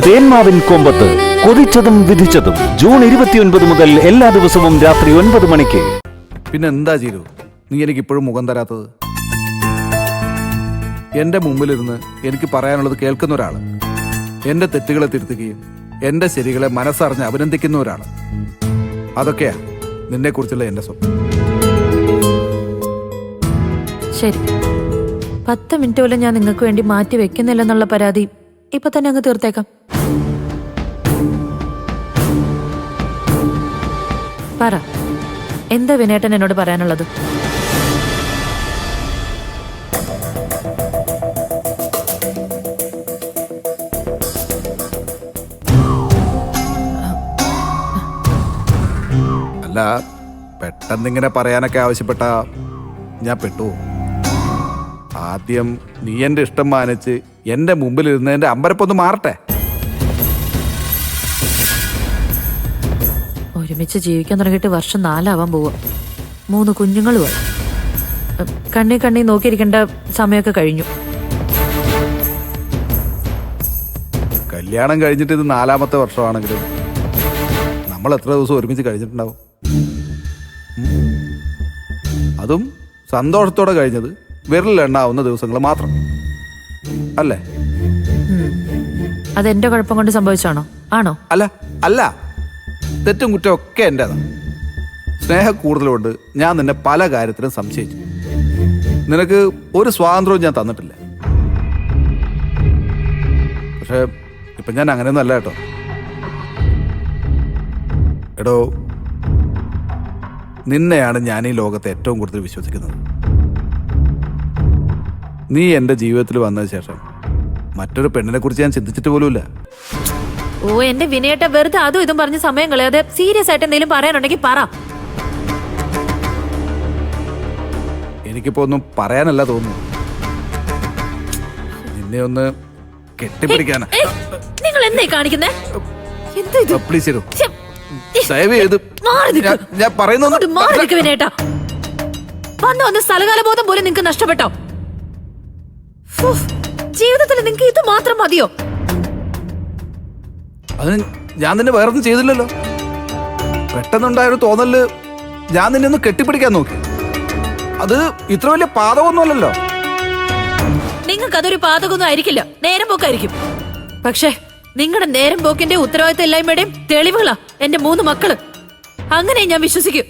തേന്മാവിൻ കൊമ്പത്ത് കൊതിച്ചതും വിധിച്ചതും June 29 മുതൽ എല്ലാ ദിവസവും രാത്രി 9 മണിക്ക്. പിന്നെ എന്താ ചെയ്തു നീ എനിക്ക് ഇപ്പോഴും മുഖം തരാത്തത്? എന്റെ മുമ്പിലിരുന്ന് എനിക്ക് പറയാനുള്ളത് കേൾക്കുന്ന ഒരാള്, എന്റെ തെറ്റുകളെ തിരുത്തുകയും എന്റെ ശരികളെ മനസ്സറിഞ്ഞ് അഭിനന്ദിക്കുന്ന ഒരാള്. അതൊക്കെയാ നിന്നെ കുറിച്ചുള്ള എന്റെ സ്വപ്നം. ശരി, 10 മിനിറ്റ് പോലും ഞാൻ നിങ്ങൾക്ക് വേണ്ടി മാറ്റി വെക്കുന്നില്ലെന്നുള്ള പരാതി ഇപ്പൊ തന്നെ അങ്ങ് തീർത്തേക്കാം. പറ, എന്താ വിനേട്ടൻ എന്നോട് പറയാനുള്ളത്? അല്ല, പെട്ടെന്നിങ്ങനെ പറയാനൊക്കെ ആവശ്യപ്പെട്ട ഞാൻ പെട്ടു. ആദ്യം നീ എന്റെ ഇഷ്ടം മാനിച്ച് എന്റെ മുമ്പിലിരുന്ന് എന്റെ അമ്പരപ്പൊന്ന് മാറട്ടെ. ഒരുമിച്ച് ജീവിക്കാൻ തുടങ്ങിയിട്ട് വർഷം 4 ആവാൻ പോവുക. 3 കുഞ്ഞുങ്ങളുമായി കണ്ണി നോക്കിയിരിക്കേണ്ട സമയമൊക്കെ കഴിഞ്ഞു. കല്യാണം കഴിഞ്ഞിട്ട് ഇത് 4ാമത്തെ വർഷമാണെങ്കിലും നമ്മൾ എത്ര ദിവസം ഒരുമിച്ച് കഴിഞ്ഞിട്ടുണ്ടാവും? അതും സന്തോഷത്തോടെ കഴിഞ്ഞത് വിരലിലെണ്ണാവുന്ന ദിവസങ്ങൾ മാത്രം അല്ലേ? അതെന്റെ കുഴപ്പം കൊണ്ട് സംഭവിച്ചാണോ? ആണോ? അല്ല അല്ല, തെറ്റും കുറ്റം ഒക്കെ എന്റേതാണ്. സ്നേഹ കൂടുതലുകൊണ്ട് ഞാൻ നിന്നെ പല കാര്യത്തിലും സംശയിച്ചു. നിനക്ക് ഒരു സ്വാതന്ത്ര്യവും ഞാൻ തന്നിട്ടില്ല. പക്ഷെ ഇപ്പൊ ഞാൻ അങ്ങനെയൊന്നും അല്ല കേട്ടോ. എടോ, നിന്നെയാണ് ഞാൻ ഈ ലോകത്തെ ഏറ്റവും കൂടുതൽ വിശ്വസിക്കുന്നത്. നീ എന്റെ ജീവിതത്തിൽ വന്നതിന് ശേഷം മറ്റൊരു പെണ്ണിനെ കുറിച്ച് ഞാൻ ചിന്തിച്ചിട്ട് പോലുമില്ല. ഓ, എന്റെ വിനയേട്ട, വെറുതെ അതും ഇതും പറഞ്ഞ് സമയം കളയാതെ സീരിയസ് ആയിട്ട് എന്തെങ്കിലും പറയാനുണ്ടെങ്കിൽ പറ. എനിക്കിപ്പോ ഒന്നും പറയാനല്ല തോന്നുന്നു, നിന്നെ ഒന്ന് കെട്ടിപ്പിടിക്കാനാ. നിങ്ങൾ എന്തായി കാണിക്കുന്നേ? പ്ലീസ് ചെയ്തു, ദയവ് ചെയ്ത് ഞാൻ പറയുന്ന വിനയേട്ട. വന്ന് സ്ഥലകാല ബോധം പോലും നിങ്ങക്ക് നഷ്ടപ്പെട്ടോ? ജീവിതത്തിൽ നിങ്ങക്ക് ഇത് മാത്രം മതിയോ? അത് ഞാൻ നിന്നെ വേറൊന്നും ചെയ്തില്ലല്ലോ. പെട്ടെന്നുണ്ടായൊരു തോന്നല് ഞാൻ നിന്നെ ഒന്ന് കെട്ടിപ്പിടിക്കാൻ നോക്കി. അത് ഇത്ര വലിയ പാതകമൊന്നുമല്ലല്ലോ. നിങ്ങൾക്ക് അതൊരു പാതകമൊന്നും ആയിരിക്കില്ല, നേരം പോക്കായിരിക്കും. പക്ഷേ നിങ്ങളുടെ നേരം പോക്കിന്റെ ഉത്തരവാദിത്തം ഇല്ലായ്മയുടെയും തെളിവുകളാ എന്റെ 3 മക്കള്. അങ്ങനെ ഞാൻ വിശ്വസിക്കും.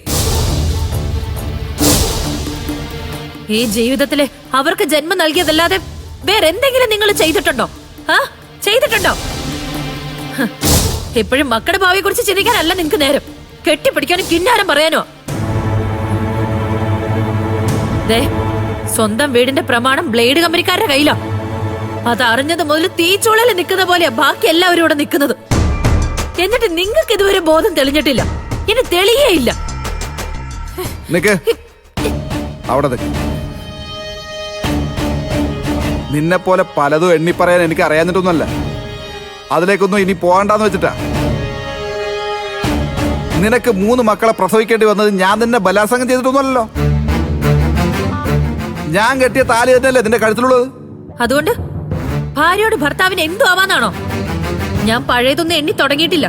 ഈ ജീവിതത്തില് അവർക്ക് ജന്മം നൽകിയതല്ലാതെ വേറെന്തെങ്കിലും നിങ്ങൾ ചെയ്തിട്ടുണ്ടോ? ചെയ്തിട്ടുണ്ടോ? എപ്പോഴും മക്കളുടെ ഭാവിയെ കുറിച്ച് ചിന്തിക്കാനല്ല നിങ്ങക്ക് നേരം, കെട്ടിപ്പിടിക്കാനും കിന്നാരം പറയാനോ. സ്വന്തം വീടിന്റെ പ്രമാണം ബ്ലേഡ് കമ്പനിക്കാരുടെ കയ്യിലാ. അത് അറിഞ്ഞത് മുതൽ തീച്ചൂളയിൽ നിൽക്കുന്ന പോലെയാ ബാക്കി എല്ലാവരും ഇവിടെ നിൽക്കുന്നത്. എന്നിട്ട് നിങ്ങൾക്ക് ഇതുവരെ ബോധം തെളിഞ്ഞിട്ടില്ല, ഇനി തെളിയേയില്ല. നിന്നെ പോലെ പലതും എണ്ണിപ്പറയാൻ എനിക്ക് അറിയാഞ്ഞിട്ടൊന്നുമല്ല. അതിലേക്കൊന്നും ഇനി പോകണ്ടെന്ന് വെച്ചിട്ടാ. നിനക്ക് 3 മക്കളെ പ്രസവിക്കേണ്ടി വന്നത് ഞാൻ നിന്നെ ബലാത്സംഗം ചെയ്തിട്ടൊന്നുമല്ലോ. ഞാൻ കെട്ടിയ താലി തന്നെയല്ലേ നിന്റെ കഴുത്തിലുള്ളത്. അതുകൊണ്ട് ഭാര്യയോട് ഭർത്താവിന് എന്തു ആവാന്നാണോ? ഞാൻ പഴയതൊന്നും എണ്ണി തുടങ്ങിയിട്ടില്ല.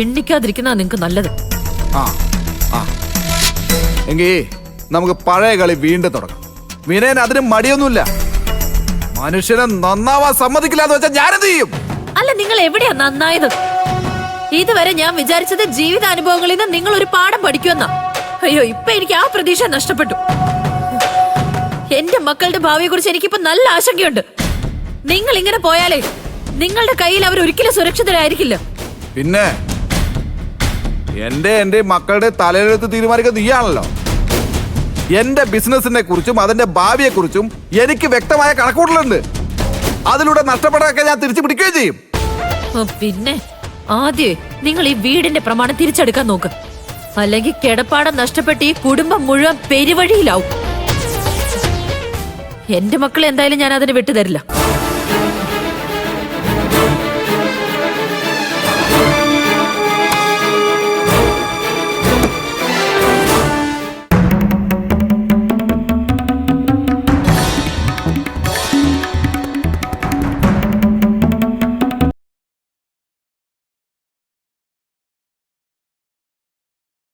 എണ്ണിക്കാതിരിക്കുന്ന നിങ്ങക്ക് നല്ലത്. എങ്കിൽ നമുക്ക് പഴയ കളി വീണ്ടും തുടങ്ങാം. വിനയൻ അതിന് മടിയൊന്നുമില്ല. മനുഷ്യനെ നന്നാവാൻ സമ്മതിക്കില്ല എന്ന് വെച്ചാൽ ഞാനെന്ത് ചെയ്യും? അല്ല, നിങ്ങൾ എവിടെയാ നന്നായത്? ഇതുവരെ ഞാൻ വിചാരിച്ചത് ജീവിതാനുഭവങ്ങളിൽ നിന്ന് നിങ്ങൾ ഒരു പാഠം പഠിക്കുമെന്നാ. അയ്യോ, ഇപ്പൊ എനിക്ക് ആ പ്രതീക്ഷ നഷ്ടപ്പെട്ടു. എന്റെ മക്കളുടെ ഭാവിയെ കുറിച്ച് എനിക്കിപ്പോ നല്ല ആശങ്കയുണ്ട്. നിങ്ങൾ ഇങ്ങനെ പോയാലേ നിങ്ങളുടെ കയ്യിൽ അവർ ഒരിക്കലും സുരക്ഷിതരായിരിക്കില്ല. പിന്നെ എന്റെ മക്കളുടെ തലയെഴുത്ത് തീരുമാനിക്കുന്നത് നീയാണല്ലോ. എന്റെ ബിസിനസിനെ കുറിച്ചും അതിന്റെ ഭാവിയെ കുറിച്ചും എനിക്ക് വ്യക്തമായ കണക്കൂട്ടലുണ്ട്. അതിലൂടെ നഷ്ടപ്പെടാനൊക്കെ ഞാൻ തിരിച്ചു പിടിക്കുകയും ചെയ്യും. പിന്നെ ആദ്യമേ നിങ്ങൾ ഈ വീടിന്റെ പ്രമാണം തിരിച്ചെടുക്കാൻ നോക്ക്. അല്ലെങ്കിൽ കിടപ്പാടം നഷ്ടപ്പെട്ട് ഈ കുടുംബം മുഴുവൻ പെരുവഴിയിലാവും. എന്റെ മക്കൾ എന്തായാലും ഞാൻ അതിന് വിട്ടുതരില്ല.